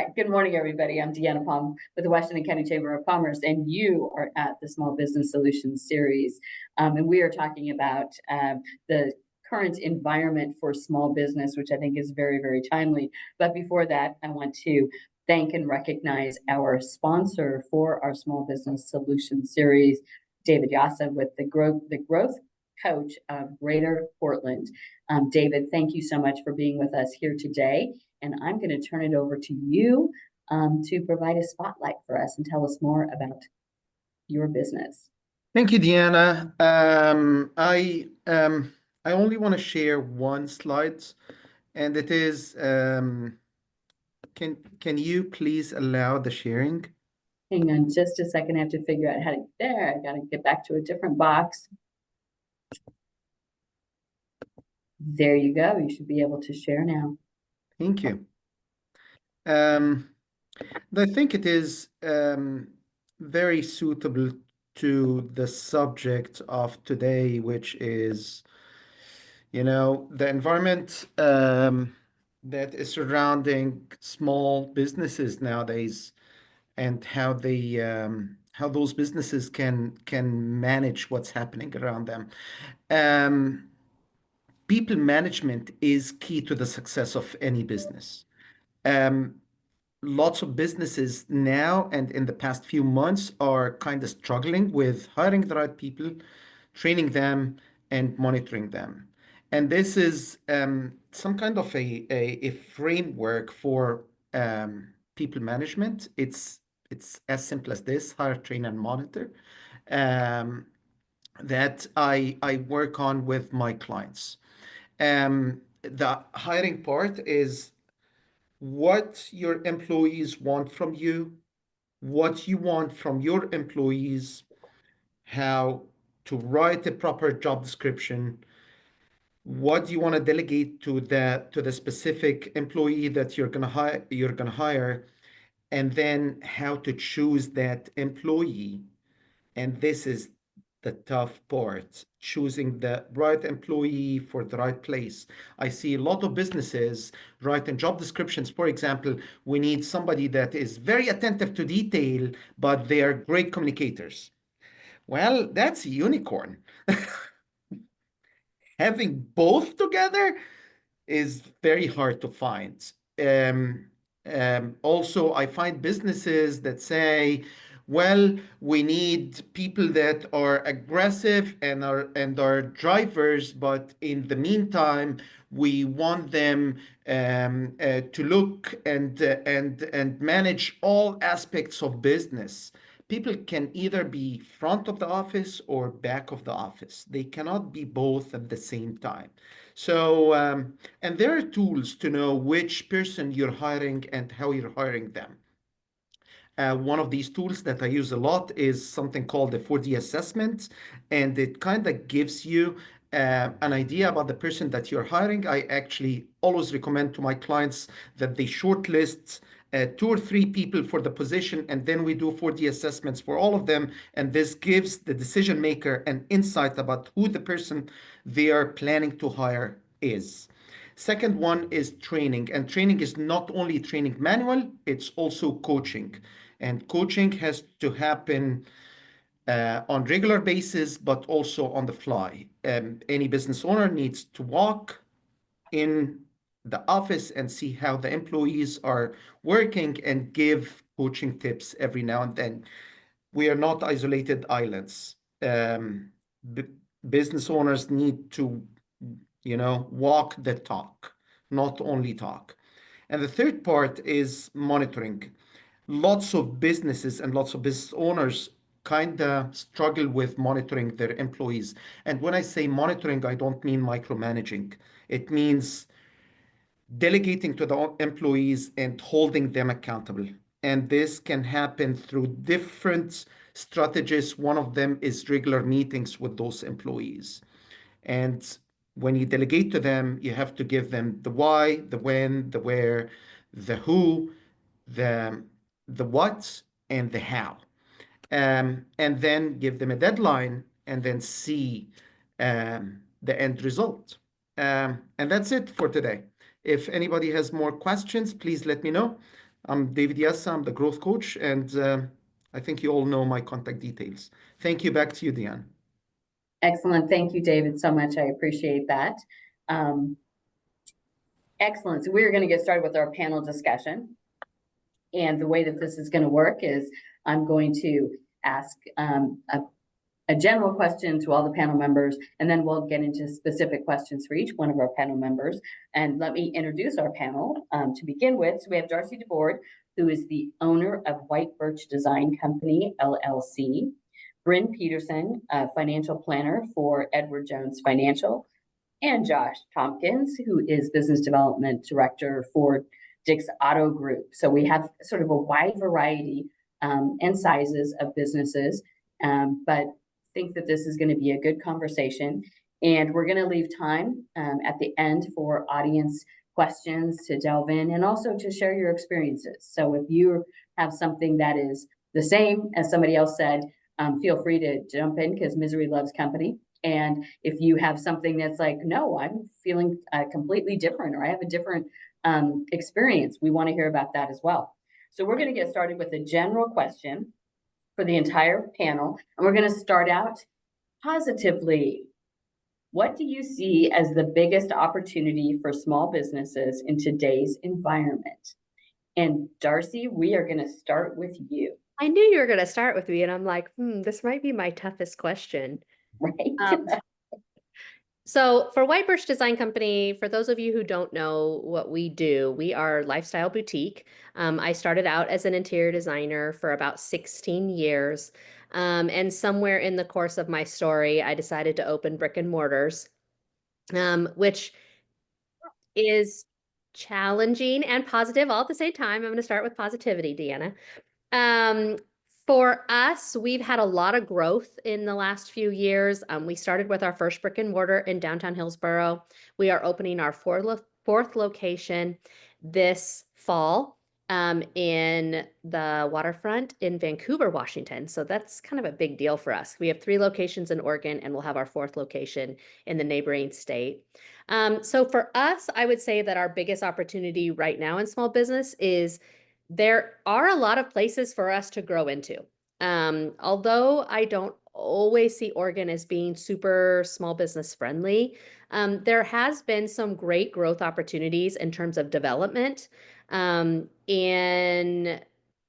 right. Good morning, everybody. I'm Deanna Palm with the Washington County Chamber of Commerce, and you are at the Small Business Solutions series. And we are talking about the current environment for small business, which I think is very, very timely. But before that, I want to thank and recognize our sponsor for our Small Business Solutions series, David Yassa, with the growth coach of Greater Portland. David, thank you so much for being with us here today. And I'm going to turn it over to you to provide a spotlight for us and tell us more about your business. Thank you, Deanna. I only want to share one slide, and it is can you please allow the sharing? Hang on just a second. I have to figure out how to there. I got to get back to a different box. There you go. You should be able to share now. Thank you. I think it is very suitable to the subject of today, which is, the environment that is surrounding small businesses nowadays, and how how those businesses can manage what's happening around them. People management is key to the success of any business. Lots of businesses now and in the past few months are kind of struggling with hiring the right people, training them, and monitoring them. And this is some kind of a framework for people management. It's as simple as this: hire, train, and monitor. That I work on with my clients. The hiring part is what your employees want from you, what you want from your employees, how to write a proper job description, what you want to delegate to the specific employee that you're gonna hire, and then how to choose that employee. And this is the tough part: choosing the right employee for the right place. I see a lot of businesses write in job descriptions, for example, we need somebody that is very attentive to detail, but they are great communicators. Well, that's a unicorn. Having both together is very hard to find. Also, I find businesses that say, well, we need people that are aggressive and are drivers, but in the meantime, we want them to look and manage all aspects of business. People can either be front of the office or back of the office. They cannot be both at the same time. So, and there are tools to know which person you're hiring and how you're hiring them. One of these tools that I use a lot is something called the 4D assessment, and it kind of gives you an idea about the person that you're hiring. I actually always recommend to my clients that they shortlist 2 or 3 people for the position, and then we do 4D assessments for all of them. And this gives the decision maker an insight about who the person they are planning to hire is. Second one is training, and training is not only training manual, it's also coaching. And coaching has to happen on regular basis, but also on the fly. Any business owner needs to walk in the office and see how the employees are working and give coaching tips every now and then. We are not isolated islands. Business owners need to, walk the talk, not only talk. And the third part is monitoring. Lots of businesses and lots of business owners kind of struggle with monitoring their employees. And when I say monitoring, I don't mean micromanaging. It means delegating to the employees and holding them accountable. And this can happen through different strategies. One of them is regular meetings with those employees. And when you delegate to them, you have to give them the why, the when, the where, the who, the what, and the how. And then give them a deadline and then see the end result. And that's it for today. If anybody has more questions, please let me know. I'm David Yassa. I'm the growth coach, and I think you all know my contact details. Thank you. Back to you, Diane. Excellent. Thank you, David, so much. I appreciate that. Um, excellent. So we're going to get started with our panel discussion. And the way that this is going to work is I'm going to ask a general question to all the panel members, and then we'll get into specific questions for each one of our panel members. And let me introduce our panel to begin with. So we have Darcy DeBoard, who is the owner of White Birch Design Company, LLC. Bryn Peterson, a financial planner for Edward Jones Financial, and Josh Tompkins, who is Business Development Director for Dick's Auto Group. So we have sort of a wide variety and sizes of businesses, but think that this is going to be a good conversation. And we're going to leave time at the end for audience questions to delve in and also to share your experiences. So if you have something that is the same as somebody else said, feel free to jump in because misery loves company. And if you have something that's like, no, I'm feeling completely different, or I have a different experience, we want to hear about that as well. So we're going to get started with a general question for the entire panel. And we're going to start out positively. What do you see as the biggest opportunity for small businesses in today's environment? And Darcy, we are going to start with you. I knew you were going to start with me, and I'm like, this might be my toughest question. Right. So for White Birch Design Company, for those of you who don't know what we do, we are lifestyle boutique. I started out as an interior designer for about 16 years. And somewhere in the course of my story, I decided to open brick and mortars, which is challenging and positive all at the same time. I'm going to start with positivity, Deanna. Um, for us, we've had a lot of growth in the last few years. We started with our first brick and mortar in downtown Hillsboro. We are opening our fourth location this fall in the waterfront in Vancouver, Washington. So that's kind of a big deal for us. We have 3 locations in Oregon, and we'll have our 4th location in the neighboring state. So for us, I would say that our biggest opportunity right now in small business is there are a lot of places for us to grow into. Although I don't always see Oregon as being super small business friendly, there has been some great growth opportunities in terms of development in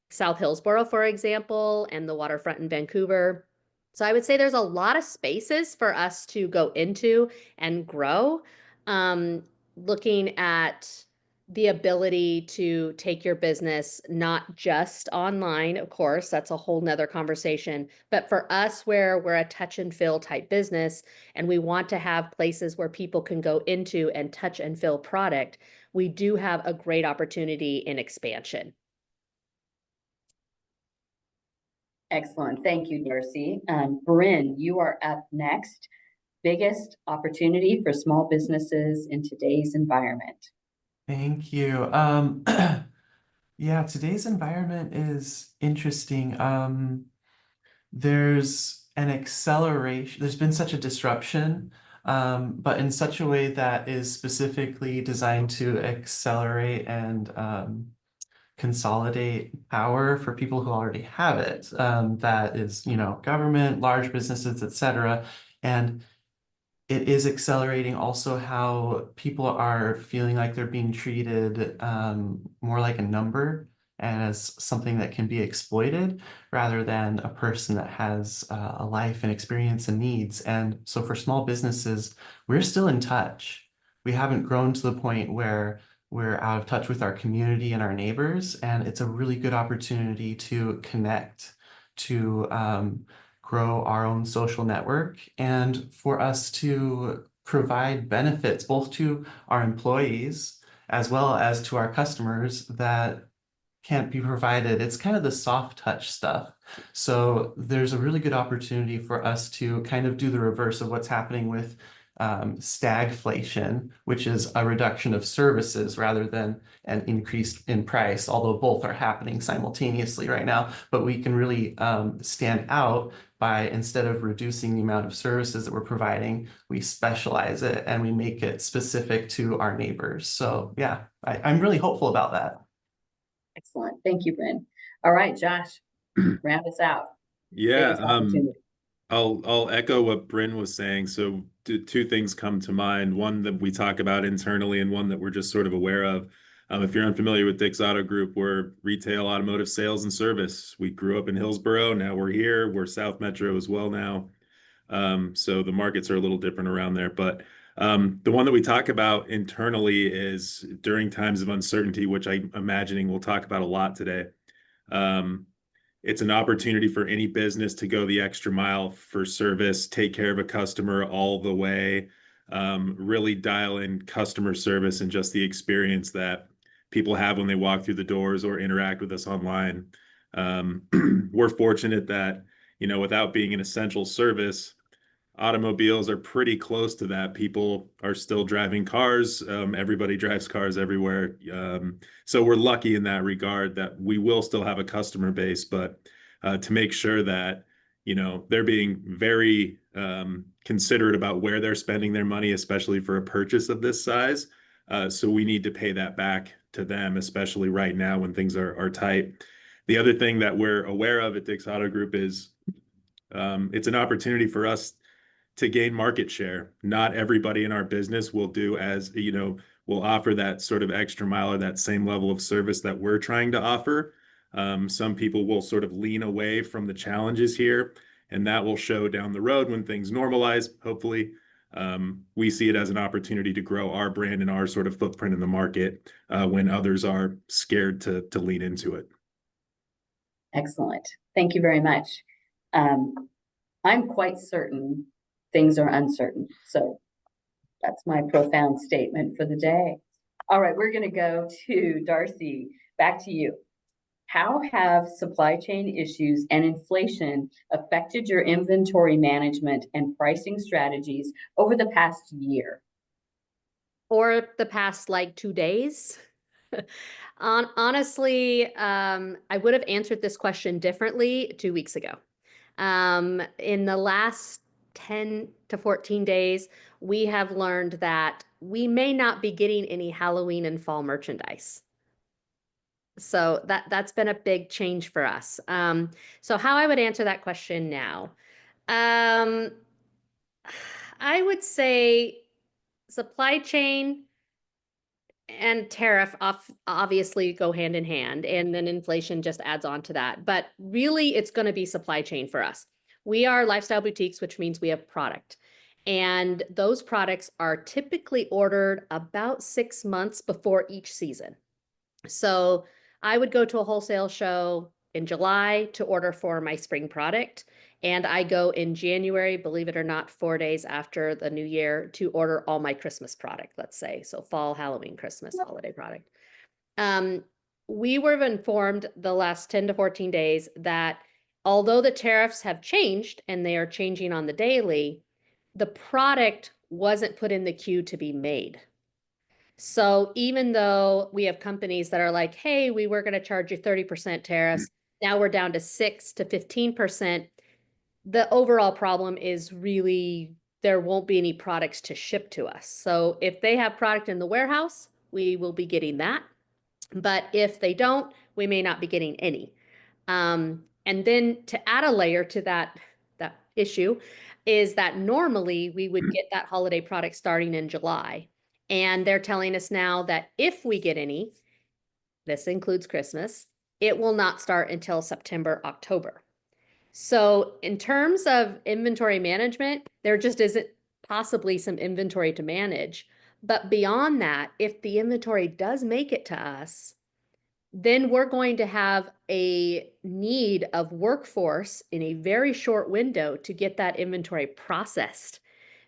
South Hillsboro, for example, and the waterfront in Vancouver. So I would say there's a lot of spaces for us to go into and grow. Looking at the ability to take your business not just online, of course, that's a whole nother conversation, but for us where we're a touch and fill type business and we want to have places where people can go into and touch and fill product, we do have a great opportunity in expansion. Excellent. Thank you, Darcy. Bryn, you are up next. Biggest opportunity for small businesses in today's environment. Thank you. Yeah, today's environment is interesting. There's an acceleration, there's been such a disruption, but in such a way that is specifically designed to accelerate and consolidate power for people who already have it. That is, government, large businesses, etc. And it is accelerating also how people are feeling like they're being treated more like a number and as something that can be exploited rather than a person that has a life and experience and needs. And so for small businesses, we're still in touch. We haven't grown to the point where we're out of touch with our community and our neighbors, and it's a really good opportunity to connect, to grow our own social network, and for us to provide benefits both to our employees as well as to our customers that can't be provided. It's kind of the soft touch stuff. So there's a really good opportunity for us to kind of do the reverse of what's happening with stagflation, which is a reduction of services rather than an increase in price, although both are happening simultaneously right now. But we can really stand out by, instead of reducing the amount of services that we're providing, we specialize it and we make it specific to our neighbors. So yeah, I'm really hopeful about that. Excellent. Thank you, Bryn. All right, Josh, round us out. Yeah, Biggest opportunity. I'll echo what Bryn was saying. So two things come to mind. One that we talk about internally and one that we're just sort of aware of. If you're unfamiliar with Dick's Auto Group, we're retail automotive sales and service. We grew up in Hillsborough. Now we're here. We're South Metro as well now. So the markets are a little different around there. But the one that we talk about internally is during times of uncertainty, which I'm imagining we'll talk about a lot today. It's an opportunity for any business to go the extra mile for service, take care of a customer all the way, really dial in customer service and just the experience that people have when they walk through the doors or interact with us online. We're fortunate that, without being an essential service, automobiles are pretty close to that. People are still driving cars. Everybody drives cars everywhere. So we're lucky in that regard that we will still have a customer base, but to make sure that, they're being very considerate about where they're spending their money, especially for a purchase of this size. So we need to pay that back to them, especially right now when things are tight. The other thing that we're aware of at Dick's Auto Group is it's an opportunity for us to gain market share. Not everybody in our business will will offer that sort of extra mile or that same level of service that we're trying to offer. Some people will sort of lean away from the challenges here, and that will show down the road when things normalize. Hopefully, we see it as an opportunity to grow our brand and our sort of footprint in the market when others are scared to lean into it. Excellent. Thank you very much. I'm quite certain things are uncertain. So that's my profound statement for the day. All right, we're going to go to Darcy. Back to you. How have supply chain issues and inflation affected your inventory management and pricing strategies over the past year? Or the past 2 days? Honestly, I would have answered this question differently 2 weeks ago. In the last 10 to 14 days, we have learned that we may not be getting any Halloween and fall merchandise. So that's been a big change for us. So how I would answer that question now, I would say supply chain and tariff obviously go hand in hand, and then inflation just adds on to that. But really, it's going to be supply chain for us. We are lifestyle boutiques, which means we have product. And those products are typically ordered about 6 months before each season. So I would go to a wholesale show in July to order for my spring product. And I go in January, believe it or not, 4 days after the new year to order all my Christmas product, let's say. So fall, Halloween, Christmas, holiday product. We were informed the last 10 to 14 days that although the tariffs have changed and they are changing on the daily, the product wasn't put in the queue to be made. So even though we have companies that are like, hey, we were going to charge you 30% tariffs, now we're down to 6 to 15%. The overall problem is really there won't be any products to ship to us. So if they have product in the warehouse, we will be getting that. But if they don't, we may not be getting any. And then to add a layer to that issue is that normally we would get that holiday product starting in July. And they're telling us now that if we get any, this includes Christmas, it will not start until September, October. So in terms of inventory management, there just isn't possibly some inventory to manage. But beyond that, if the inventory does make it to us, then we're going to have a need of workforce in a very short window to get that inventory processed.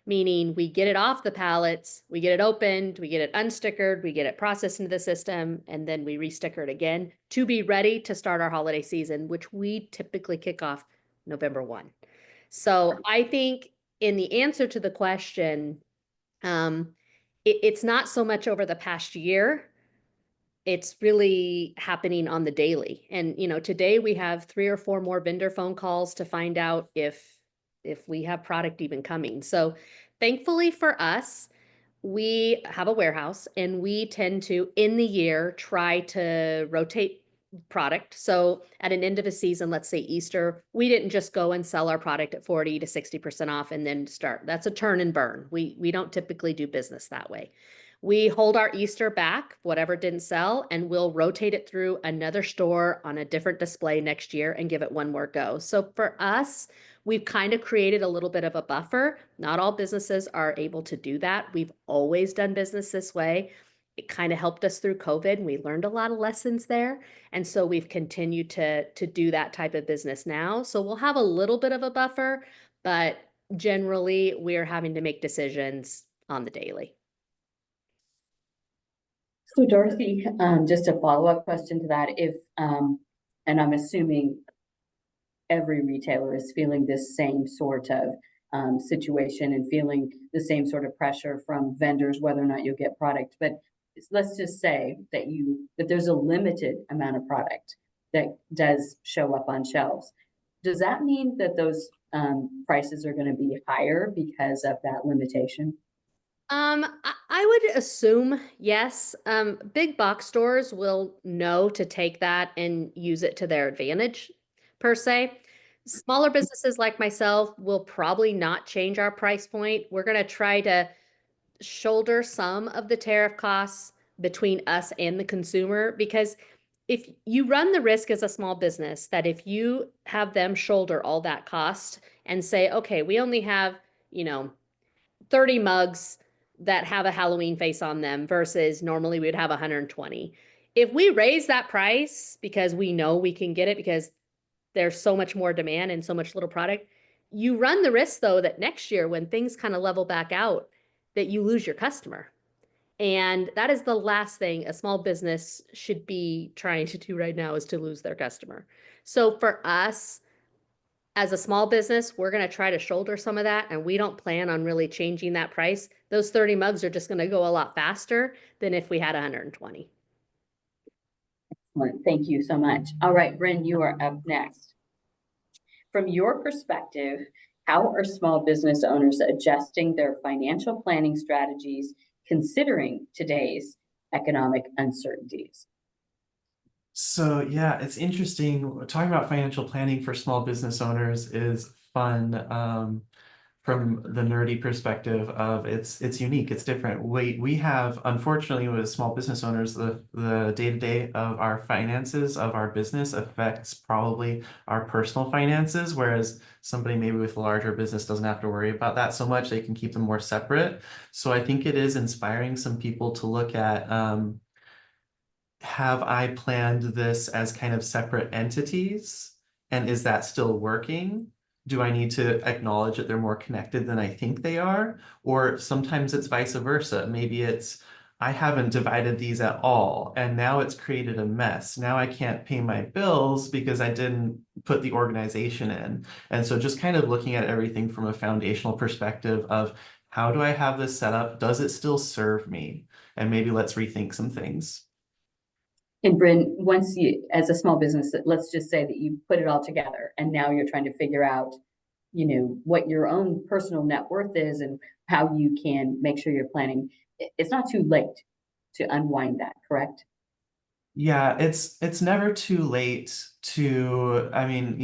Meaning we get it off the pallets, we get it opened, we get it unstickered, we get it processed into the system, and then we resticker it again to be ready to start our holiday season, which we typically kick off November 1. So I think in the answer to the question, it's not so much over the past year, it's really happening on the daily. And, today we have 3 or 4 more vendor phone calls to find out if we have product even coming. So thankfully for us, we have a warehouse and we tend to, in the year, try to rotate product. So at an end of a season, let's say Easter, we didn't just go and sell our product at 40 to 60% off and then start. That's a turn and burn. We don't typically do business that way. We hold our Easter back, whatever didn't sell, and we'll rotate it through another store on a different display next year and give it one more go. So for us, we've kind of created a little bit of a buffer. Not all businesses are able to do that. We've always done business this way. It kind of helped us through COVID, and we learned a lot of lessons there. And so we've continued to do that type of business now. So we'll have a little bit of a buffer, but generally we're having to make decisions on the daily. So Dorothy, just a follow-up question to that, if, and I'm assuming every retailer is feeling this same sort of situation and feeling the same sort of pressure from vendors, whether or not you'll get product, but let's just say that there's a limited amount of product that does show up on shelves. Does that mean that those prices are going to be higher because of that limitation? I would assume yes. Big box stores will know to take that and use it to their advantage, per se. Smaller businesses like myself will probably not change our price point. We're going to try to shoulder some of the tariff costs between us and the consumer, because if you run the risk as a small business that if you have them shoulder all that cost and say, okay, we only have, 30 mugs that have a Halloween face on them versus normally we would have 120. If we raise that price because we know we can get it because there's so much more demand and so much little product, you run the risk though that next year when things kind of level back out, that you lose your customer. And that is the last thing a small business should be trying to do right now, is to lose their customer. So for us, as a small business, we're going to try to shoulder some of that, and we don't plan on really changing that price. Those 30 mugs are just going to go a lot faster than if we had 120. Excellent. Thank you so much. All right, Bryn, you are up next. From your perspective, how are small business owners adjusting their financial planning strategies considering today's economic uncertainties? So yeah, it's interesting. Talking about financial planning for small business owners is fun. From the nerdy perspective of it's unique, it's different. We have, unfortunately, with small business owners, the day-to-day of our finances of our business affects probably our personal finances, whereas somebody maybe with a larger business doesn't have to worry about that so much. They can keep them more separate. So I think it is inspiring some people to look at, have I planned this as kind of separate entities? And is that still working? Do I need to acknowledge that they're more connected than I think they are? Or sometimes it's vice versa. Maybe it's, I haven't divided these at all, and now it's created a mess. Now I can't pay my bills because I didn't put the organization in. And so just kind of looking at everything from a foundational perspective of, how do I have this set up? Does it still serve me? And maybe let's rethink some things. And Bryn, once you, as a small business, let's just say that you put it all together and now you're trying to figure out, what your own personal net worth is and how you can make sure you're planning. It's not too late to unwind that, correct? Yeah, it's never too late to, I mean,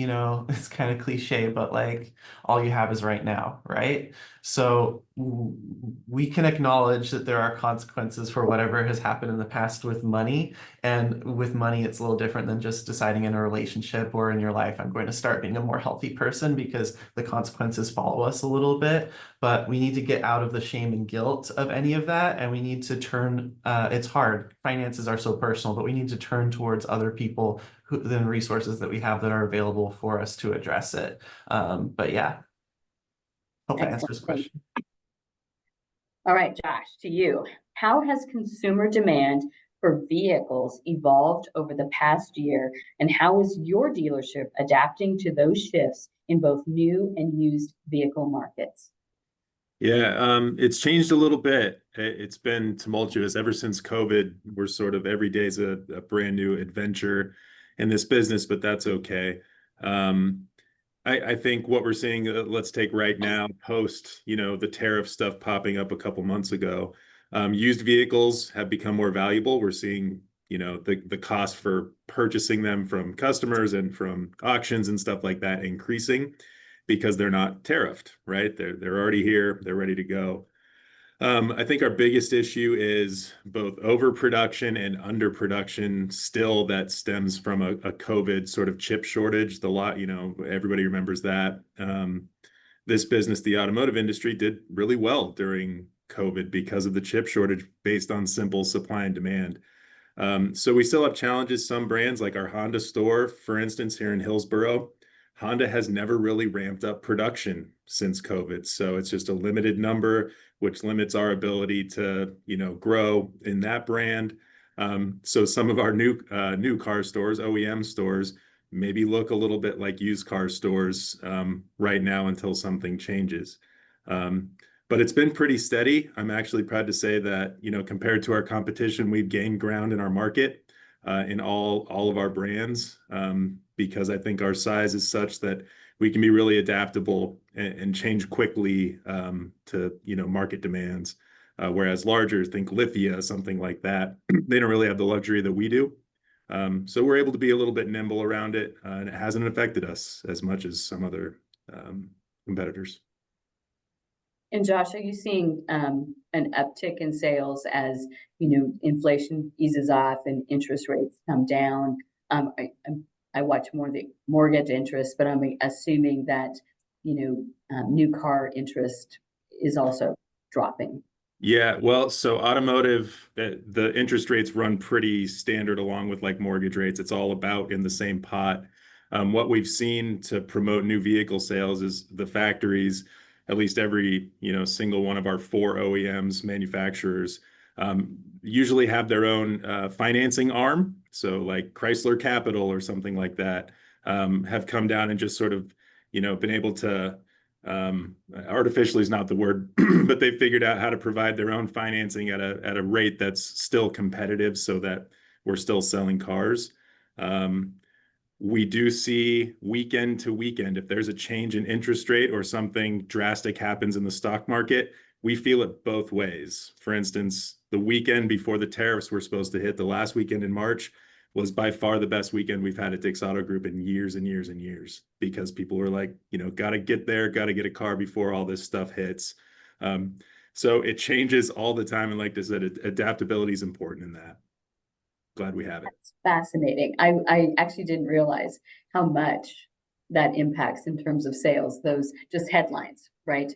it's kind of cliche, but like all you have is right now, right? So we can acknowledge that there are consequences for whatever has happened in the past with money. And with money, it's a little different than just deciding in a relationship or in your life, I'm going to start being a more healthy person, because the consequences follow us a little bit. But we need to get out of the shame and guilt of any of that. And we need to turn, it's hard. Finances are so personal, but we need to turn towards other people the resources that we have that are available for us to address it. But yeah, hope that answers the question. All right, Josh, to you. How has consumer demand for vehicles evolved over the past year, and how is your dealership adapting to those shifts in both new and used vehicle markets? Yeah, it's changed a little bit. It's been tumultuous ever since COVID. We're sort of every day's a brand new adventure in this business, but that's okay. I think what we're seeing, let's take right now, post, the tariff stuff popping up a couple months ago, used vehicles have become more valuable. We're seeing you know, the cost for purchasing them from customers and from auctions and stuff like that increasing because they're not tariffed, right? They're already here, they're ready to go. I think our biggest issue is both overproduction and underproduction still that stems from a COVID sort of chip shortage. You know, everybody remembers that. This business, the automotive industry, did really well during COVID because of the chip shortage based on simple supply and demand. So we still have challenges. Some brands like our Honda store, for instance, here in Hillsboro, Honda has never really ramped up production since COVID. So it's just a limited number, which limits our ability to, you know, grow in that brand. So some of our new car stores, OEM stores, maybe look a little bit like used car stores right now until something changes. But it's been pretty steady. I'm actually proud to say that, you know, compared to our competition, we've gained ground in our market in all of our brands because I think our size is such that we can be really adaptable and change quickly to, you know, market demands. Whereas larger, think Lithia, something like that, they don't really have the luxury that we do. So we're able to be a little bit nimble around it, and it hasn't affected us as much as some other competitors. And Josh, are you seeing an uptick in sales as, you know, inflation eases off and interest rates come down? I watch more the mortgage interest, but I'm assuming that, you know, new car interest is also dropping. Yeah, well, so automotive, the interest rates run pretty standard along with like mortgage rates. It's all about in the same pot. What we've seen to promote new vehicle sales is the factories, at least every, you know, single one of our 4 OEMs manufacturers, usually have their own financing arm. So like Chrysler Capital or something like that, have come down and just sort of, you know, been able to artificially is not the word, but they figured out how to provide their own financing at a rate that's still competitive so that we're still selling cars. We do see weekend to weekend, if there's a change in interest rate or something drastic happens in the stock market, we feel it both ways. For instance, the weekend before the tariffs were supposed to hit, the last weekend in March, was by far the best weekend we've had at Dick's Auto Group in years and years and years, because people were like, you know, got to get there, got to get a car before all this stuff hits. So it changes all the time. And like I said, adaptability is important in that. Glad we have it. That's fascinating. I actually didn't realize how much that impacts in terms of sales, those just headlines, right?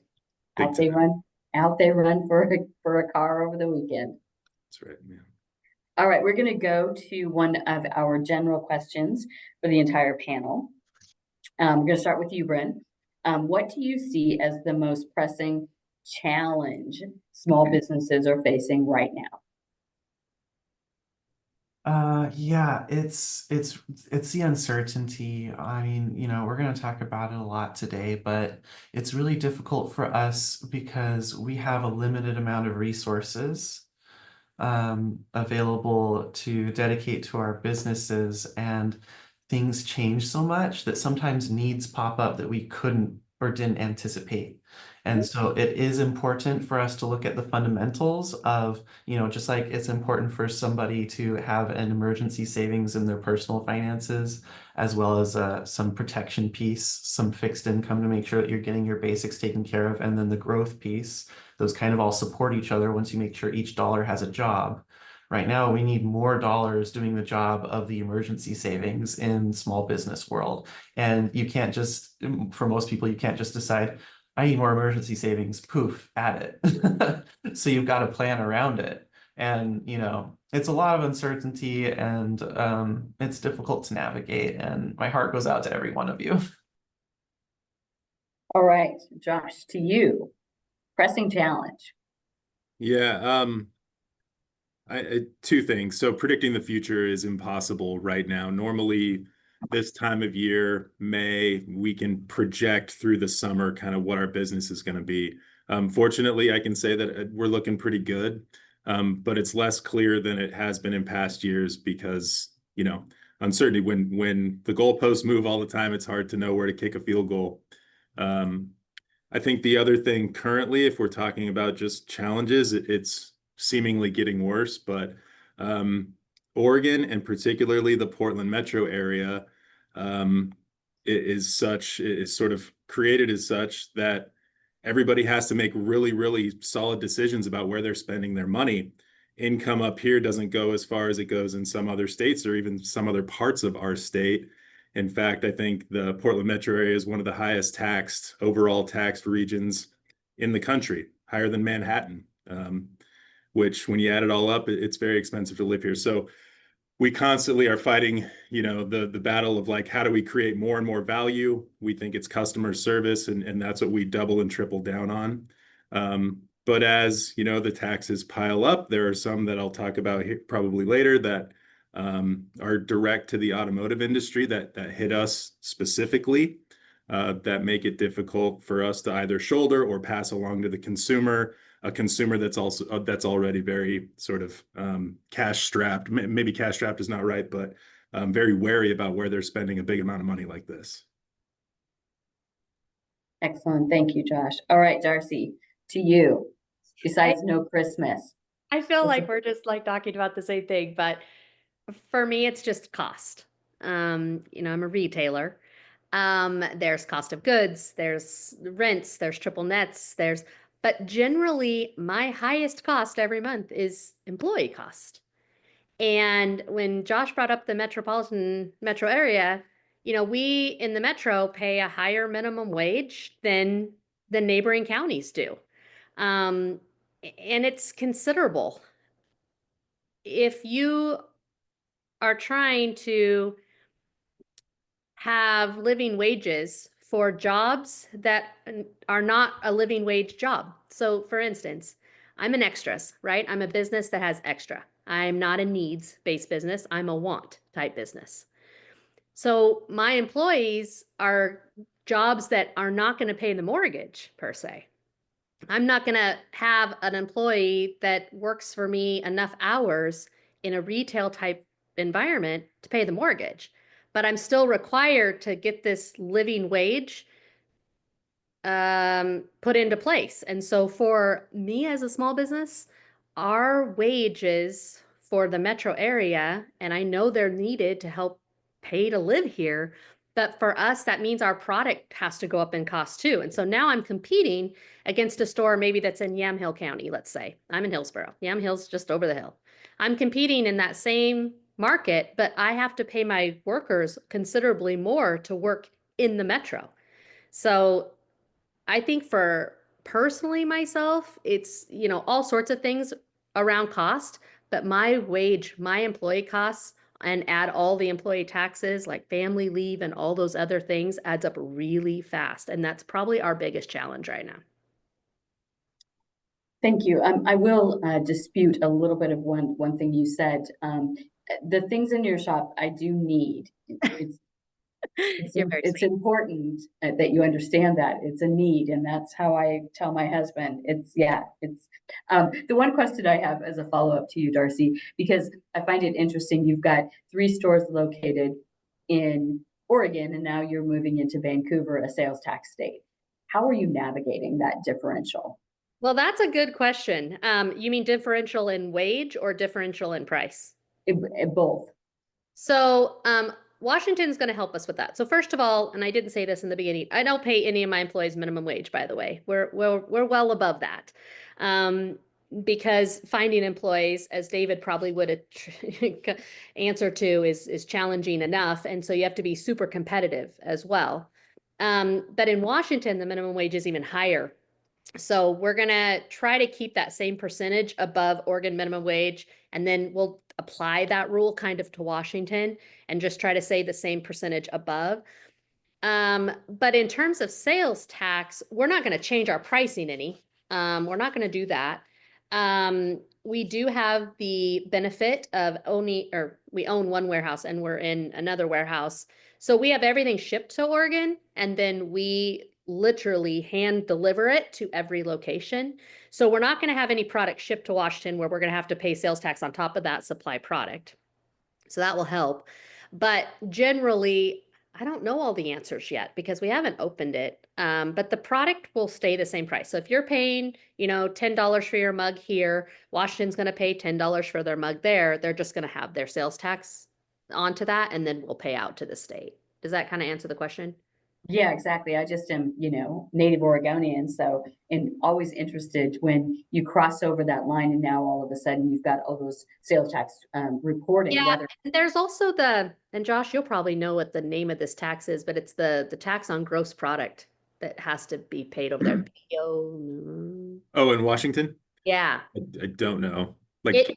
Big Out they time. run, out they run for a car over the weekend. That's right, man. All right, we're going to go to one of our general questions for the entire panel. We're going to start with you, Bryn. What do you see as the most pressing challenge small businesses are facing right now? Yeah, it's the uncertainty. I mean, you know, we're going to talk about it a lot today, but it's really difficult for us because we have a limited amount of resources available to dedicate to our businesses, and things change so much that sometimes needs pop up that we couldn't or didn't anticipate. And so it is important for us to look at the fundamentals of, you know, just like it's important for somebody to have an emergency savings in their personal finances, as well as some protection piece, some fixed income to make sure that you're getting your basics taken care of, and then the growth piece. Those kind of all support each other once you make sure each dollar has a job. Right now, we need more dollars doing the job of the emergency savings in small business world. And you can't just, for most people, you can't just decide, I need more emergency savings, poof, add it. So you've got to plan around it. And, you know, it's a lot of uncertainty, and it's difficult to navigate. And my heart goes out to every one of you. All right, Josh, to you, pressing challenge. Yeah, two things. So predicting the future is impossible right now. Normally, this time of year, May, we can project through the summer kind of what our business is going to be. Fortunately, I can say that we're looking pretty good, but it's less clear than it has been in past years because, you know, uncertainty. When the goalposts move all the time, it's hard to know where to kick a field goal. I think the other thing currently, if we're talking about just challenges, it's seemingly getting worse, but Oregon, and particularly the Portland metro area, is sort of created as such that everybody has to make really, really solid decisions about where they're spending their money. Income up here doesn't go as far as it goes in some other states or even some other parts of our state. In fact, I think the Portland metro area is one of the highest overall taxed regions in the country, higher than Manhattan, which when you add it all up, it's very expensive to live here. So we constantly are fighting, the battle of like, how do we create more and more value? We think it's customer service, and that's what we double and triple down on. But as the taxes pile up, there are some that I'll talk about here probably later that are direct to the automotive industry that hit us specifically, that make it difficult for us to either shoulder or pass along to the consumer. A consumer that's already very sort of cash strapped. Maybe cash strapped is not right, but very wary about where they're spending a big amount of money like this. Excellent. Thank you, Josh. All right, Darcy, to you. Besides no Christmas. I feel like we're just like talking about the same thing, but for me, it's just cost. I'm a retailer. There's cost of goods, there's rents, there's triple nets, but generally my highest cost every month is employee cost. And when Josh brought up the metro area, we in the metro pay a higher minimum wage than the neighboring counties do. And it's considerable. If you are trying to have living wages for jobs that are not a living wage job. So for instance, I'm an extras, right? I'm a business that has extra. I'm not a needs-based business. I'm a want type business. So my employees are jobs that are not going to pay the mortgage per se. I'm not going to have an employee that works for me enough hours in a retail type environment to pay the mortgage, but I'm still required to get this living wage put into place. And so for me as a small business, our wages for the metro area, and I know they're needed to help pay to live here, but for us, that means our product has to go up in cost too. And so now I'm competing against a store maybe that's in Yamhill County, let's say. I'm in Hillsborough. Yamhill's just over the hill. I'm competing in that same market, but I have to pay my workers considerably more to work in the metro. So I think for personally myself, it's, all sorts of things around cost, but my wage, my employee costs, and add all the employee taxes like family leave and all those other things adds up really fast. And that's probably our biggest challenge right now. Thank you. I will dispute a little bit of one thing you said. The things in your shop I do need. It's important that you understand that it's a need, and that's how I tell my husband. The one question I have as a follow-up to you, Darcy, because I find it interesting. You've got 3 stores located in Oregon, and now you're moving into Vancouver, a sales tax state. How are you navigating that differential? Well, that's a good question. You mean differential in wage or differential in price? Both. So Washington's going to help us with that. So first of all, and I didn't say this in the beginning, I don't pay any of my employees minimum wage, by the way. We're well above that. Because finding employees, as David probably would answer to, is challenging enough. And so you have to be super competitive as well. But in Washington, the minimum wage is even higher. So we're going to try to keep that same percentage above Oregon minimum wage, and then we'll apply that rule kind of to Washington and just try to say the same percentage above. But in terms of sales tax, we're not going to change our pricing any. We're not going to do that. We do have the benefit of we own one warehouse and we're in another warehouse. So we have everything shipped to Oregon, and then we literally hand deliver it to every location. So we're not going to have any product shipped to Washington where we're going to have to pay sales tax on top of that supply product. So that will help. But generally, I don't know all the answers yet because we haven't opened it. But the product will stay the same price. So if you're paying, $10 for your mug here, Washington's going to pay $10 for their mug there. They're just going to have their sales tax onto that, and then we'll pay out to the state. Does that kind of answer the question? Yeah, exactly. I just am, native Oregonian, so and always interested when you cross over that line, and now all of a sudden you've got all those sales tax reporting. Yeah, Whether and there's also and Josh, you'll probably know what the name of this tax is, but it's the tax on gross product that has to be paid over there. PO. Oh, in Washington? Yeah. I don't know. Like,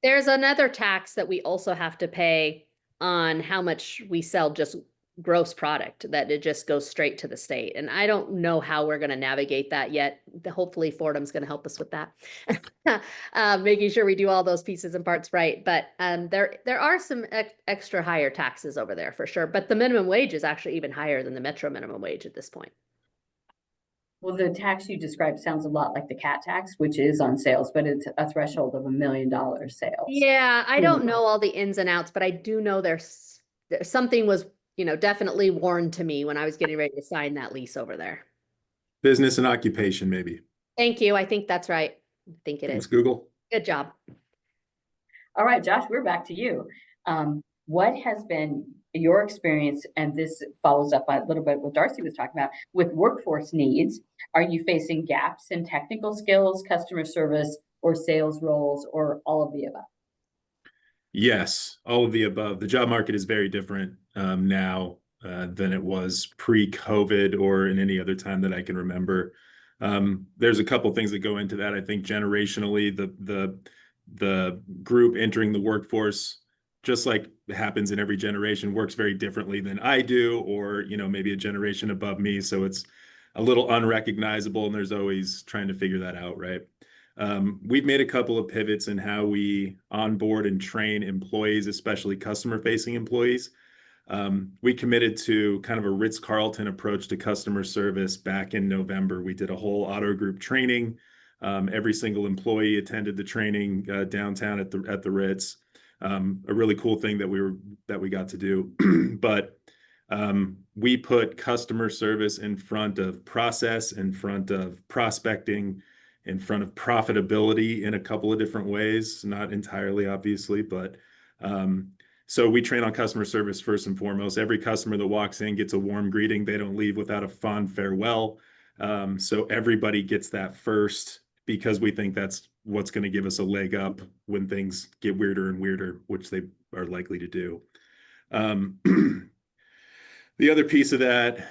There's another tax that we also have to pay on how much we sell just gross product, that it just goes straight to the state. And I don't know how we're going to navigate that yet. Hopefully Fordham's going to help us with that. Making sure we do all those pieces and parts right. But there are some extra higher taxes over there for sure. But the minimum wage is actually even higher than the metro minimum wage at this point. Well, the tax you described sounds a lot like the cat tax, which is on sales, but it's a threshold of $1 million sales. Yeah, I don't know all the ins and outs, but I do know there's something was, definitely warned to me when I was getting ready to sign that lease over there. business and occupation, maybe. Thank you. I think that's right. I think it Thanks, is. Google. Good job. All right, Josh, we're back to you. What has been your experience, and this follows up a little bit what Darcy was talking about, with workforce needs? Are you facing gaps in technical skills, customer service, or sales roles, or all of the above? Yes, all of the above. The job market is very different now than it was pre-COVID or in any other time that I can remember. There's a couple things that go into that. I think generationally, the group entering the workforce, just like happens in every generation, works very differently than I do, or maybe a generation above me. So it's a little unrecognizable, and there's always trying to figure that out, right? We've made a couple of pivots in how we onboard and train employees, especially customer-facing employees. We committed to kind of a Ritz-Carlton approach to customer service back in November. We did a whole auto group training. Every single employee attended the training downtown at the Ritz. A really cool thing that we got to do. But we put customer service in front of process, in front of prospecting, in front of profitability in a couple of different ways, not entirely obviously, but so we train on customer service first and foremost. Every customer that walks in gets a warm greeting. They don't leave without a fond farewell. So everybody gets that first, because we think that's what's going to give us a leg up when things get weirder and weirder, which they are likely to do. The other piece of that,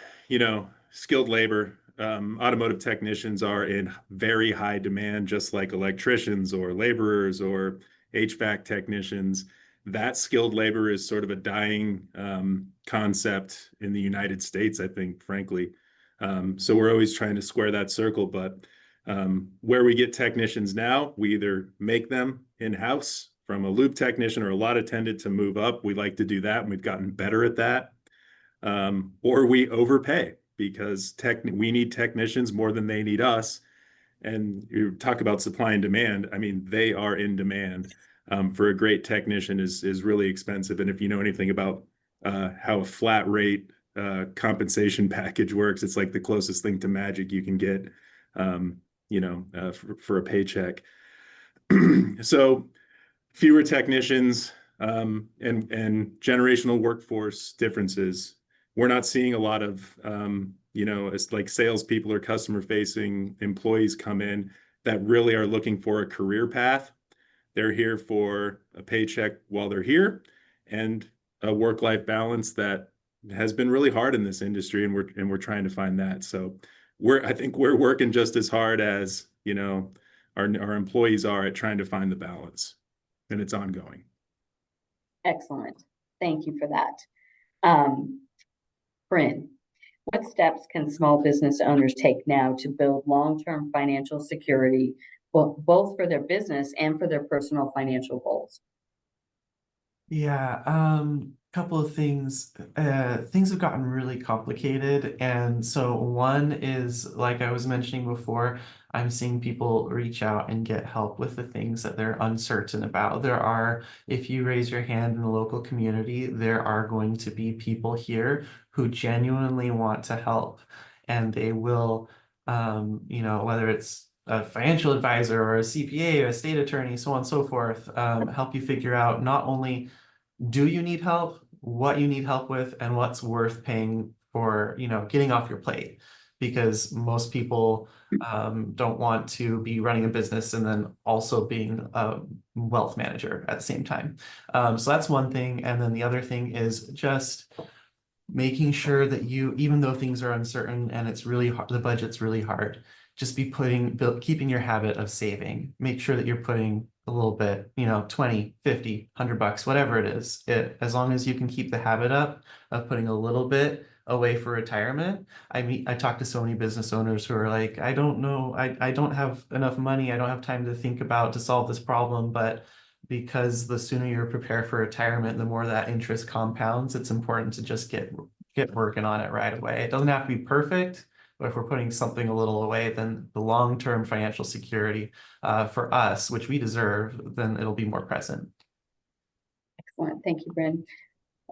skilled labor. Automotive technicians are in very high demand, just like electricians or laborers or HVAC technicians. That skilled labor is sort of a dying concept in the United States, I think, frankly. So we're always trying to square that circle. But where we get technicians now, we either make them in-house from a lube technician or a lot attendant to move up. We like to do that, and we've gotten better at that. Or we overpay, because we need technicians more than they need us. And you talk about supply and demand. I mean, they are in demand. For a great technician is really expensive. And if you know anything about how a flat rate compensation package works, it's like the closest thing to magic you can get, for a paycheck. So fewer technicians and generational workforce differences. We're not seeing a lot of, it's like salespeople or customer-facing employees come in that really are looking for a career path. They're here for a paycheck while they're here, and a work-life balance that has been really hard in this industry, and we're trying to find that. So I think we're working just as hard as our employees are at trying to find the balance, and it's ongoing. Excellent. Thank you for that. Bryn, what steps can small business owners take now to build long-term financial security, both for their business and for their personal financial goals? Yeah, couple of things. Things have gotten really complicated. And so one is, like I was mentioning before, I'm seeing people reach out and get help with the things that they're uncertain about. If you raise your hand in the local community, there are going to be people here who genuinely want to help, and they will, whether it's a financial advisor or a CPA, or a state attorney, so on and so forth, help you figure out not only do you need help, what you need help with, and what's worth paying for, getting off your plate. Because most people don't want to be running a business and then also being a wealth manager at the same time. So that's one thing. And then the other thing is just making sure that even though things are uncertain and it's really hard, the budget's really hard, just keeping your habit of saving. Make sure that you're putting a little bit, 20, 50, $100, whatever it is. As long as you can keep the habit up of putting a little bit away for retirement. I talk to so many business owners who are like, I don't know, I don't have enough money. I don't have time to think about to solve this problem, but because the sooner you're prepared for retirement, the more that interest compounds. It's important to just get working on it right away. It doesn't have to be perfect, but if we're putting something a little away, then the long-term financial security for us, which we deserve, then it'll be more present. Excellent. Thank you, Bryn.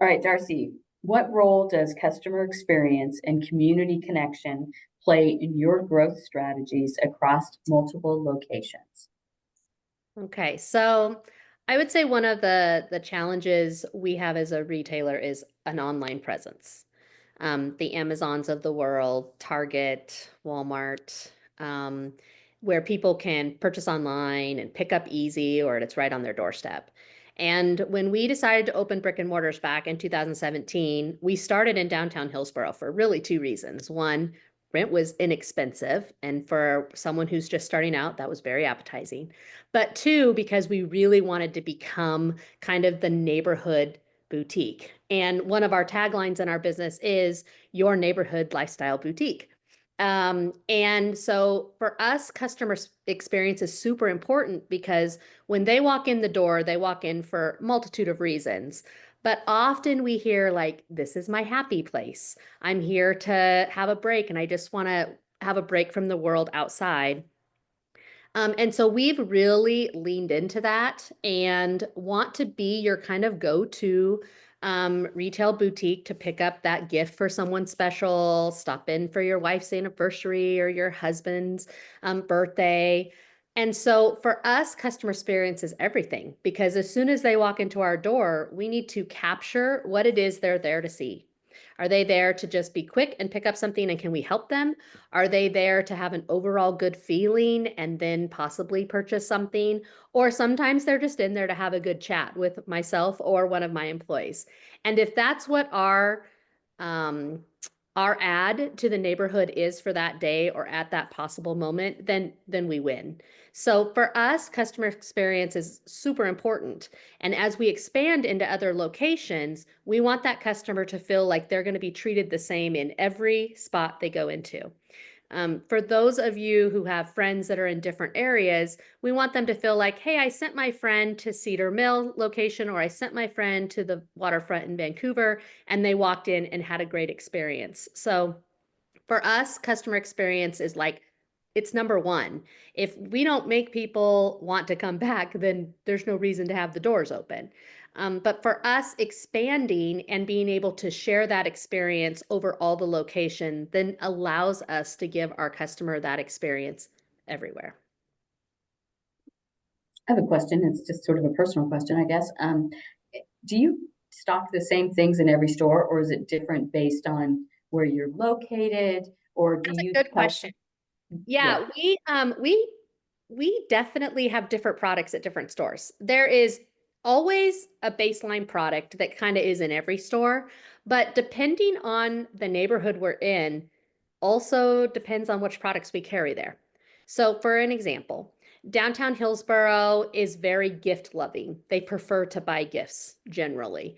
All right, Darcy, what role does customer experience and community connection play in your growth strategies across multiple locations? Okay, so I would say one of the challenges we have as a retailer is an online presence. The Amazons of the world, Target, Walmart, where people can purchase online and pick up easy, or it's right on their doorstep. And when we decided to open brick and mortars back in 2017, we started in downtown Hillsborough for really two reasons. One, rent was inexpensive, and for someone who's just starting out, that was very appetizing. But two, because we really wanted to become kind of the neighborhood boutique. And one of our taglines in our business is your neighborhood lifestyle boutique. And so for us, customer experience is super important because when they walk in the door, they walk in for a multitude of reasons. But often we hear like, this is my happy place. I'm here to have a break and I just want to have a break from the world outside. And so we've really leaned into that and want to be your kind of go-to retail boutique to pick up that gift for someone special, stop in for your wife's anniversary or your husband's birthday. And so for us, customer experience is everything because as soon as they walk into our door, we need to capture what it is they're there to see. Are they there to just be quick and pick up something and can we help them? Are they there to have an overall good feeling and then possibly purchase something? Or sometimes they're just in there to have a good chat with myself or one of my employees. And if that's what our ad to the neighborhood is for that day or at that possible moment, then we win. So for us, customer experience is super important. And as we expand into other locations, we want that customer to feel like they're going to be treated the same in every spot they go into. For those of you who have friends that are in different areas, we want them to feel like, hey, I sent my friend to Cedar Mill location, or I sent my friend to the waterfront in Vancouver, and they walked in and had a great experience. So for us, customer experience is like, it's number one. If we don't make people want to come back, then there's no reason to have the doors open. But for us, expanding and being able to share that experience over all the location then allows us to give our customer that experience everywhere. I have a question. It's just sort of a personal question, I guess. Do you stock the same things in every store, or is it different based on where you're located? Or do That's you a good question. Yeah, we definitely have different products at different stores. There is always a baseline product that kind of is in every store, but depending on the neighborhood we're in, also depends on which products we carry there. So for an example, downtown Hillsborough is very gift loving. They prefer to buy gifts generally.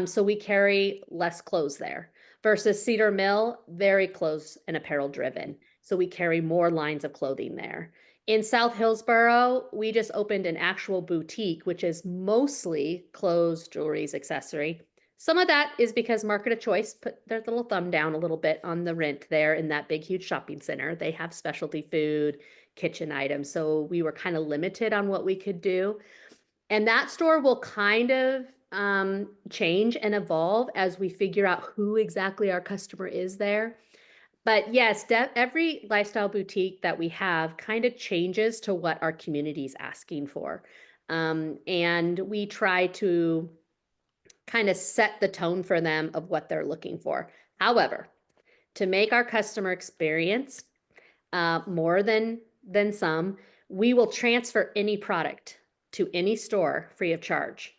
So we carry less clothes there versus Cedar Mill, very clothes and apparel driven. So we carry more lines of clothing there. In South Hillsborough, we just opened an actual boutique, which is mostly clothes, jewelries, accessory. Some of that is because Market of Choice put their little thumb down a little bit on the rent there in that big, huge shopping center. They have specialty food, kitchen items. So we were kind of limited on what we could do. And that store will kind of change and evolve as we figure out who exactly our customer is there. But yes, every lifestyle boutique that we have kind of changes to what our community is asking for. And we try to kind of set the tone for them of what they're looking for. However, to make our customer experience more than some, we will transfer any product to any store free of charge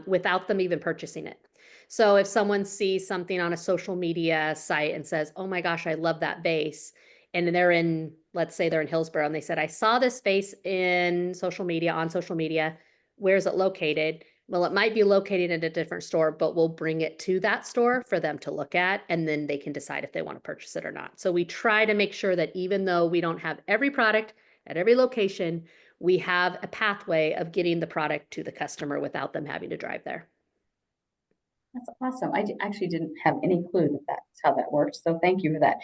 without them even purchasing it. So if someone sees something on a social media site and says, "Oh my gosh, I love that vase," and they're in, let's say they're in Hillsborough, and they said, "I saw this vase on social media. Where's it located?" Well, it might be located in a different store, but we'll bring it to that store for them to look at, and then they can decide if they want to purchase it or not. So we try to make sure that even though we don't have every product at every location, we have a pathway of getting the product to the customer without them having to drive there. That's awesome. Actually didn't have any clue that that's how that works. So thank you for that.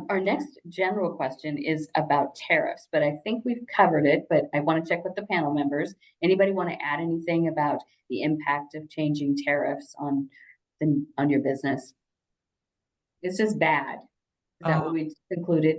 Our next general question is about tariffs, but I think we've covered it, but I want to check with the panel members. Anybody want to add anything about the impact of changing tariffs on your business? It's just bad. Is that what we concluded?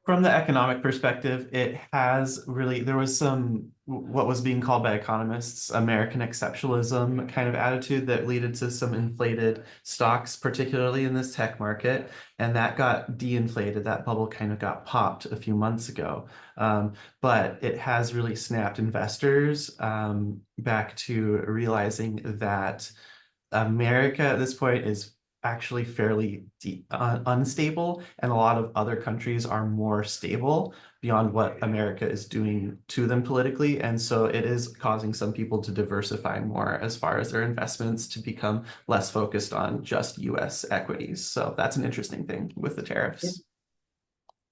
From the economic perspective, it has really, there was some, what was being called by economists, American exceptionalism kind of attitude that led to some inflated stocks, particularly in this tech market. And that got de-inflated. That bubble kind of got popped a few months ago. But it has really snapped investors back to realizing that America at this point is actually fairly unstable, and a lot of other countries are more stable beyond what America is doing to them politically. And so it is causing some people to diversify more as far as their investments, to become less focused on just US equities. So that's an interesting thing with the tariffs.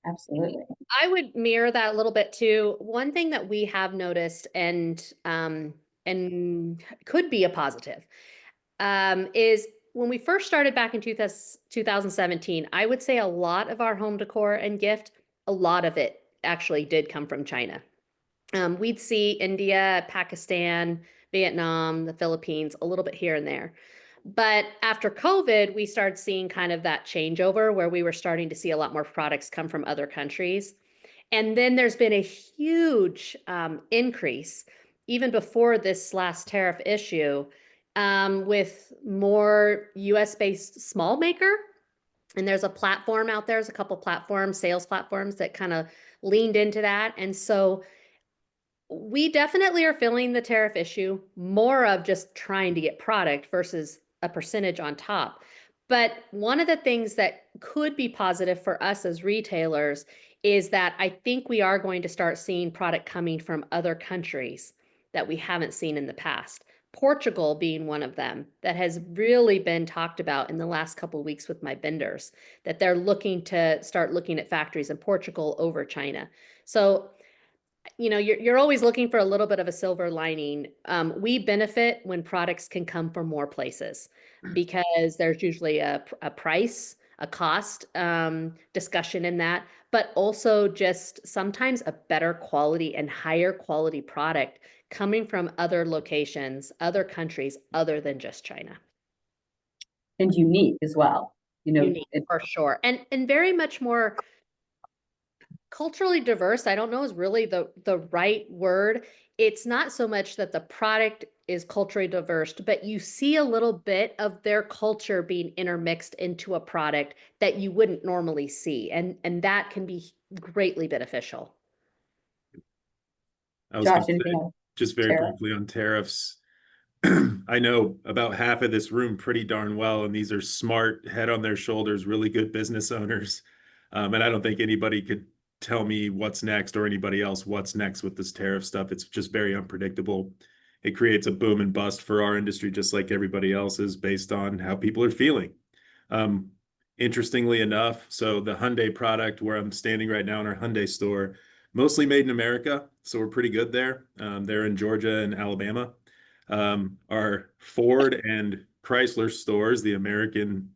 Absolutely. I would mirror that a little bit too. One thing that we have noticed and could be a positive is when we first started back in 2017, I would say a lot of our home decor and gift, a lot of it actually did come from China. We'd see India, Pakistan, Vietnam, the Philippines, a little bit here and there. But after COVID, we started seeing kind of that changeover where we were starting to see a lot more products come from other countries. And then there's been a huge increase, even before this last tariff issue, with more US-based small maker. And there's a platform out there, there's a couple platforms, sales platforms that kind of leaned into that. And so we definitely are feeling the tariff issue, more of just trying to get product versus a percentage on top. But one of the things that could be positive for us as retailers is that I think we are going to start seeing product coming from other countries that we haven't seen in the past. Portugal being one of them that has really been talked about in the last couple of weeks with my vendors, that they're looking to start looking at factories in Portugal over China. So you know, you're always looking for a little bit of a silver lining. We benefit when products can come from more places because there's usually a price, a cost discussion in that, but also just sometimes a better quality and higher quality product coming from other locations, other countries, other than just China. And unique as well. You know, Unique for sure. And very much more culturally diverse, I don't know is really the right word. It's not so much that the product is culturally diverse, but you see a little bit of their culture being intermixed into a product that you wouldn't normally see. And that can be greatly beneficial. I was Josh, going to anything say, else? just very Tara? briefly on tariffs. I know about half of this room pretty darn well, and these are smart, head on their shoulders, really good business owners. And I don't think anybody could tell me what's next, or anybody else what's next with this tariff stuff. It's just very unpredictable. It creates a boom and bust for our industry, just like everybody else's, based on how people are feeling. Interestingly enough, so the Hyundai product where I'm standing right now in our Hyundai store, mostly made in America, so we're pretty good there. They're in Georgia and Alabama. Our Ford and Chrysler stores, the American,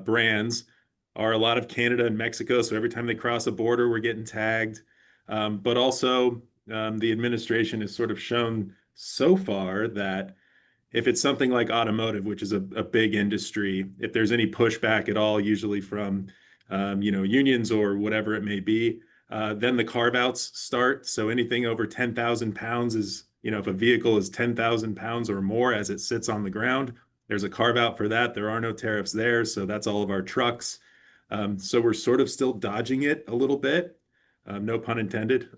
brands, are a lot of Canada and Mexico. So every time they cross a border, we're getting tagged. But also, the administration has sort of shown so far that if it's something like automotive, which is a big industry, if there's any pushback at all, usually from unions or whatever it may be, then the carve outs start. So anything over 10,000 pounds is, if a vehicle is 10,000 pounds or more as it sits on the ground, there's a carve out for that. There are no tariffs there. So that's all of our trucks. So we're sort of still dodging it a little bit. No pun intended.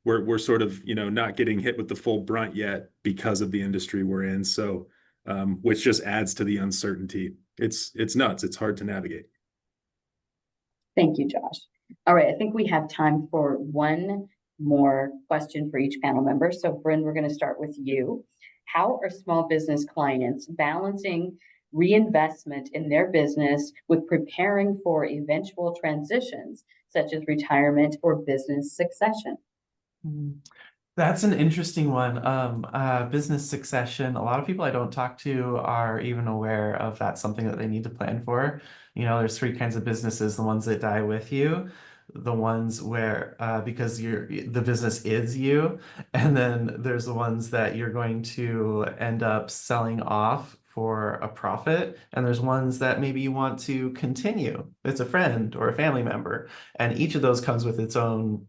We're sort of, not getting hit with the full brunt yet because of the industry we're in. So, which just adds to the uncertainty. It's nuts. It's hard to navigate. Thank you, Josh. All right, I think we have time for one more question for each panel member. So Bryn, we're going to start with you. How are small business clients balancing reinvestment in their business with preparing for eventual transitions, such as retirement or business succession? That's an interesting one. Business succession. A lot of people I don't talk to are even aware of that's something that they need to plan for. There's three kinds of businesses: the ones that die with you, the ones where because the business is you, and then there's the ones that you're going to end up selling off for a profit, and there's ones that maybe you want to continue. It's a friend or a family member, and each of those comes with its own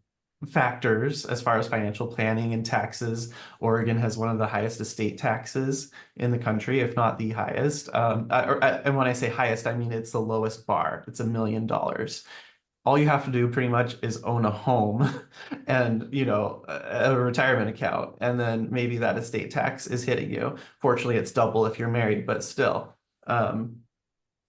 factors as far as financial planning and taxes. Oregon has one of the highest estate taxes in the country, if not the highest. And when I say highest, I mean it's the lowest bar. It's $1 million. All you have to do pretty much is own a home and, a retirement account, and then maybe that estate tax is hitting you. Fortunately, it's double if you're married, but still.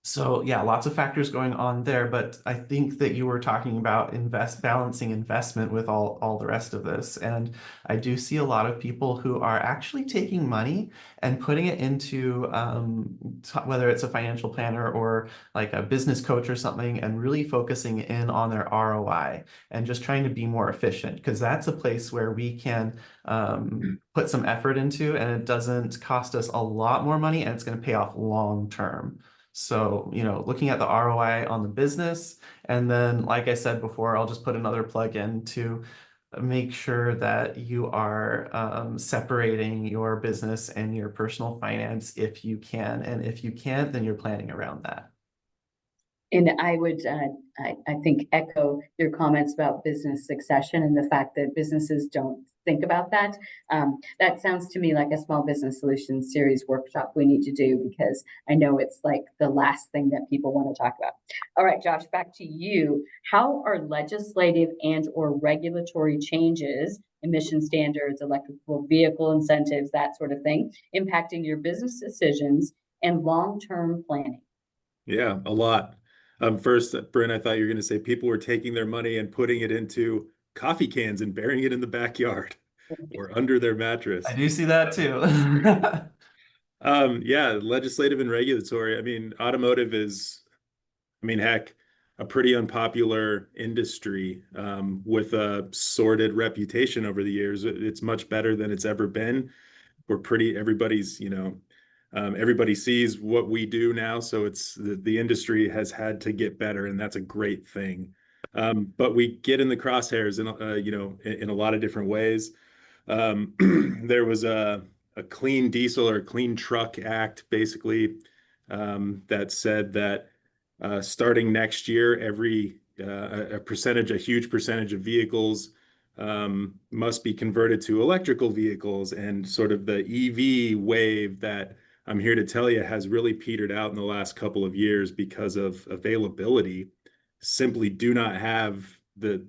So yeah, lots of factors going on there, but I think that you were talking about balancing investment with all the rest of this. And I do see a lot of people who are actually taking money and putting it into whether it's a financial planner or like a business coach or something, and really focusing in on their ROI and just trying to be more efficient, because that's a place where we can put some effort into, and it doesn't cost us a lot more money, and it's going to pay off long term. So, looking at the ROI on the business, and then, like I said before, I'll just put another plug in to make sure that you are separating your business and your personal finance if you can. And if you can't, then you're planning around that. And I would, I think, echo your comments about business succession and the fact that businesses don't think about that. That sounds to me like a small business solutions series workshop we need to do, because I know it's like the last thing that people want to talk about. All right, Josh, back to you. How are legislative and or regulatory changes, emission standards, electrical vehicle incentives, that sort of thing, impacting your business decisions and long-term planning? Yeah, a lot. First, Bryn, I thought you were going to say people were taking their money and putting it into coffee cans and burying it in the backyard or under their mattress. I do see that too. Yeah, legislative and regulatory. I mean, automotive is, heck, a pretty unpopular industry with a sordid reputation over the years. It's much better than it's ever been. Everybody sees what we do now, so it's the industry has had to get better, and that's a great thing. But we get in the crosshairs in a lot of different ways. There was a clean diesel or clean truck act, basically, that said that starting next year, a huge percentage of vehicles must be converted to electrical vehicles, and sort of the EV wave that I'm here to tell you has really petered out in the last couple of years because of availability. Simply do not have the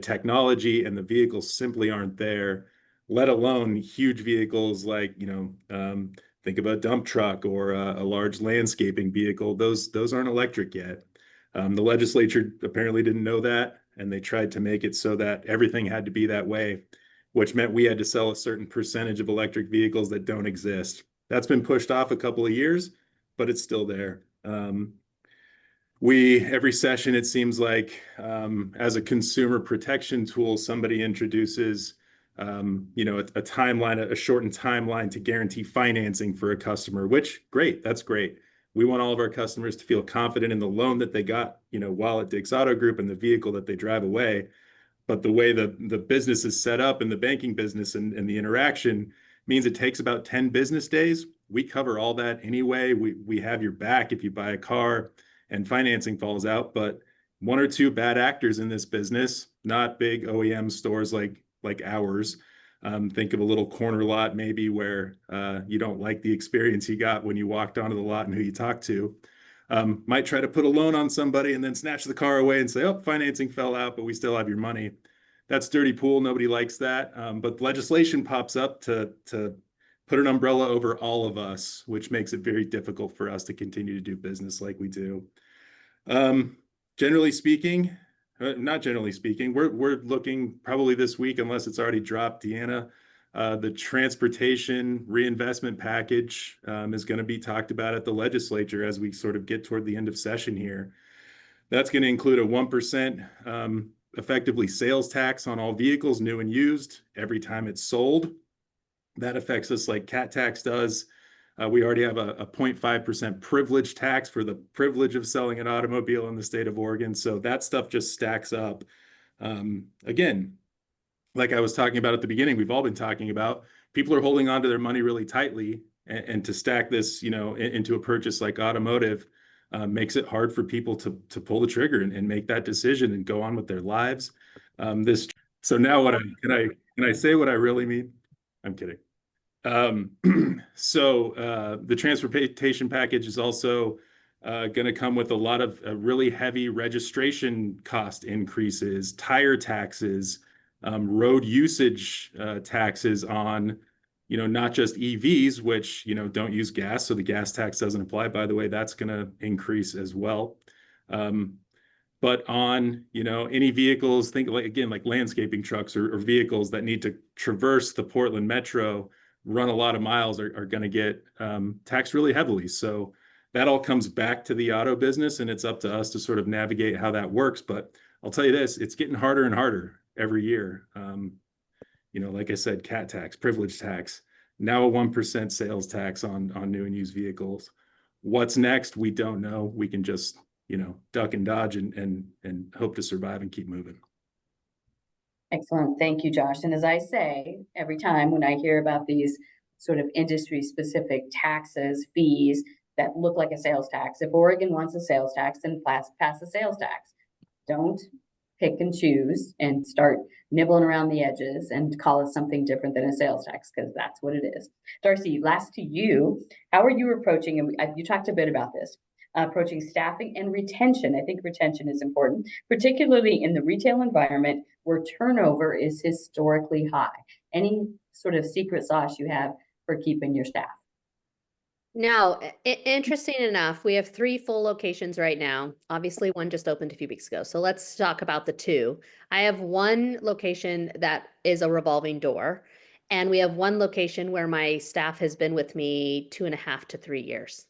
technology, and the vehicles simply aren't there, let alone huge vehicles like, think of a dump truck or a large landscaping vehicle. Those aren't electric yet. The legislature apparently didn't know that, and they tried to make it so that everything had to be that way, which meant we had to sell a certain percentage of electric vehicles that don't exist. That's been pushed off a couple of years, but it's still there. Every session, it seems like, as a consumer protection tool, somebody introduces, a timeline, a shortened timeline to guarantee financing for a customer, which great, that's great. We want all of our customers to feel confident in the loan that they got, while at Dick's Auto Group and the vehicle that they drive away. But the way the business is set up in the banking business and the interaction means it takes about 10 business days. We cover all that anyway. We have your back if you buy a car and financing falls out. But one or two bad actors in this business, not big OEM stores like ours. Think of a little corner lot maybe where you don't like the experience you got when you walked onto the lot and who you talked to. Might try to put a loan on somebody and then snatch the car away and say, oh, financing fell out, but we still have your money. That's dirty pool. Nobody likes that. But legislation pops up to put an umbrella over all of us, which makes it very difficult for us to continue to do business like we do. Generally speaking, not generally speaking, we're looking probably this week, unless it's already dropped, Deanna, the transportation reinvestment package is going to be talked about at the legislature as we sort of get toward the end of session here. That's going to include a 1% effectively sales tax on all vehicles, new and used, every time it's sold. That affects us like cat tax does. We already have a 0.5% privilege tax for the privilege of selling an automobile in the state of Oregon. So that stuff just stacks up. Again, like I was talking about at the beginning, we've all been talking about, people are holding on to their money really tightly, and to stack this, into a purchase like automotive makes it hard for people to pull the trigger and make that decision and go on with their lives. So now can I say what I really mean? I'm kidding. So the transportation package is also going to come with a lot of really heavy registration cost increases, tire taxes, road usage taxes on, not just EVs, which, don't use gas. So the gas tax doesn't apply. By the way, that's going to increase as well. But on, any vehicles, think like landscaping trucks or vehicles that need to traverse the Portland metro, run a lot of miles, are going to get taxed really heavily. So that all comes back to the auto business, and it's up to us to sort of navigate how that works. But I'll tell you this, it's getting harder and harder every year. Like I said, cat tax, privilege tax, now a 1% sales tax on new and used vehicles. What's next? We don't know. We can just, duck and dodge and hope to survive and keep moving. Excellent. Thank you, Josh. And as I say, every time when I hear about these sort of industry specific taxes, fees that look like a sales tax, if Oregon wants a sales tax, then pass a sales tax. Don't pick and choose and start nibbling around the edges and call it something different than a sales tax, because that's what it is. Darcy, last to you. How are you approaching, and you talked a bit about this, approaching staffing and retention? I think retention is important, particularly in the retail environment where turnover is historically high. Any sort of secret sauce you have for keeping your staff? No, interesting enough, we have 3 full locations right now. Obviously, one just opened a few weeks ago. So let's talk about the 2. I have one location that is a revolving door, and we have one location where my staff has been with me 2.5 to 3 years.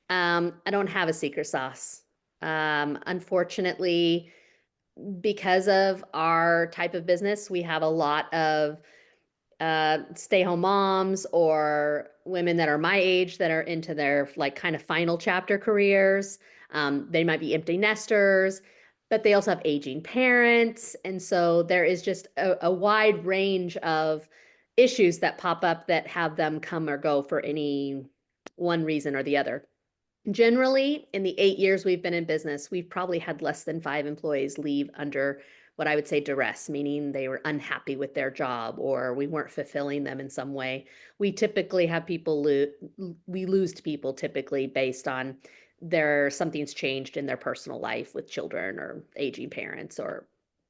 I don't have a secret sauce. Unfortunately, because of our type of business, we have a lot of stay-home moms or women that are my age that are into their kind of final chapter careers. They might be empty nesters, but they also have aging parents. And so there is just a wide range of issues that pop up that have them come or go for any one reason or the other. Generally, in the 8 years we've been in business, we've probably had less than 5 employees leave under what I would say duress, meaning they were unhappy with their job or we weren't fulfilling them in some way. We typically have people we lose people typically based on something's changed in their personal life with children or aging parents or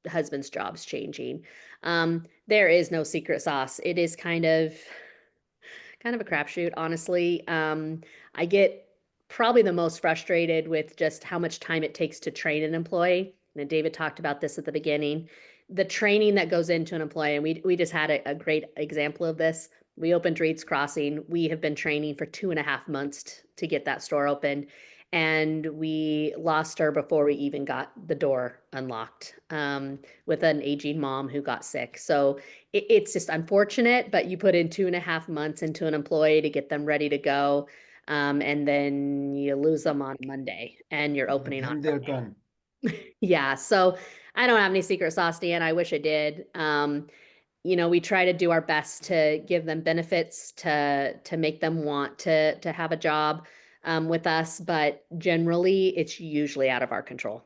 husband's jobs changing. There is no secret sauce. It is kind of a crapshoot, honestly. I get probably the most frustrated with just how much time it takes to train an employee. And David talked about this at the beginning. The training that goes into an employee, and we just had a great example of this. We opened Reed's Crossing. We have been training for 2.5 months to get that store open. And we lost her before we even got the door unlocked with an aging mom who got sick. So it's just unfortunate, but you put in 2.5 months into an employee to get them ready to go. And then you lose them on Monday and you're opening on And they're Friday. gone. Yeah, so I don't have any secret sauce, Dan. I wish I did. We try to do our best to give them benefits to make them want to have a job with us, but generally it's usually out of our control.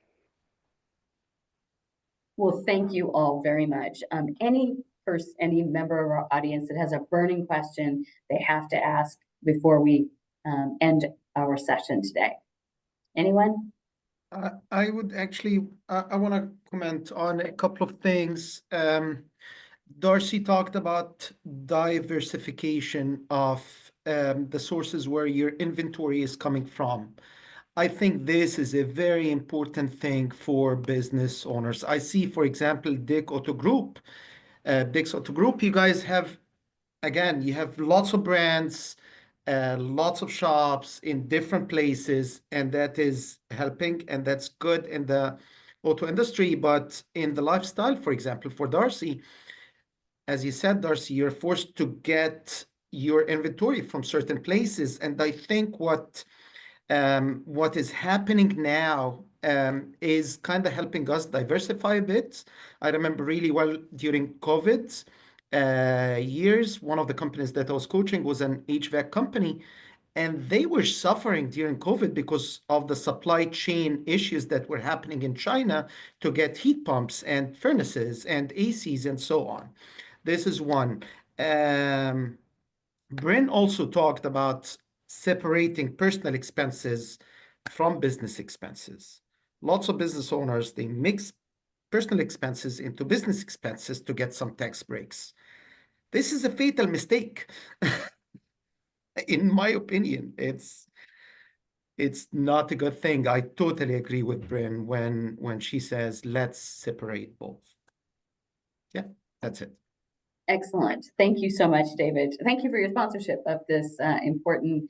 Well, thank you all very much. Any member of our audience that has a burning question they have to ask before we end our session today. Anyone? I would actually, I want to comment on a couple of things. Darcy talked about diversification of the sources where your inventory is coming from. I think this is a very important thing for business owners. I see, for example, Dick's Auto Group, you guys have, again, you have lots of brands, lots of shops in different places, and that is helping, and that's good in the auto industry. But in the lifestyle, for example, for Darcy, as you said, Darcy, you're forced to get your inventory from certain places. And I think what is happening now is kind of helping us diversify a bit. I remember really well during COVID years, one of the companies that I was coaching was an HVAC company, and they were suffering during COVID because of the supply chain issues that were happening in China to get heat pumps and furnaces and ACs and so on. This is one. Bryn also talked about separating personal expenses from business expenses. Lots of business owners, they mix personal expenses into business expenses to get some tax breaks. This is a fatal mistake. In my opinion, it's not a good thing. I totally agree with Bryn when she says, let's separate both. Yeah, that's it. Excellent. Thank you so much, David. Thank you for your sponsorship of this important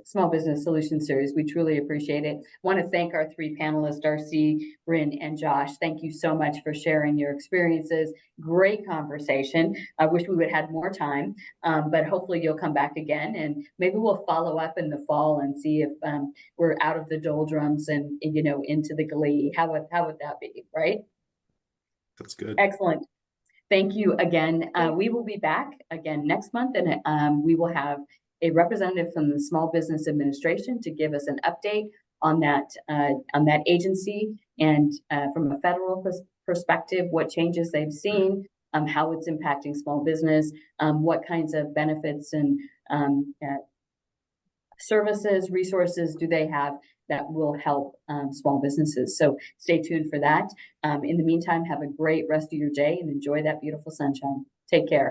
small business solution series. We truly appreciate it. Want to thank our three panelists, Darcy, Bryn, and Josh. Thank you so much for sharing your experiences. Great conversation. I wish we would have had more time, but hopefully you'll come back again, and maybe we'll follow up in the fall and see if we're out of the doldrums and into the glee. How would that be, right? That's good. Excellent. Thank you again. We will be back again next month, and we will have a representative from the Small Business Administration to give us an update on that agency and from a federal perspective, what changes they've seen, how it's impacting small business, what kinds of benefits and services, resources do they have that will help small businesses. So stay tuned for that. In the meantime, have a great rest of your day and enjoy that beautiful sunshine. Take care.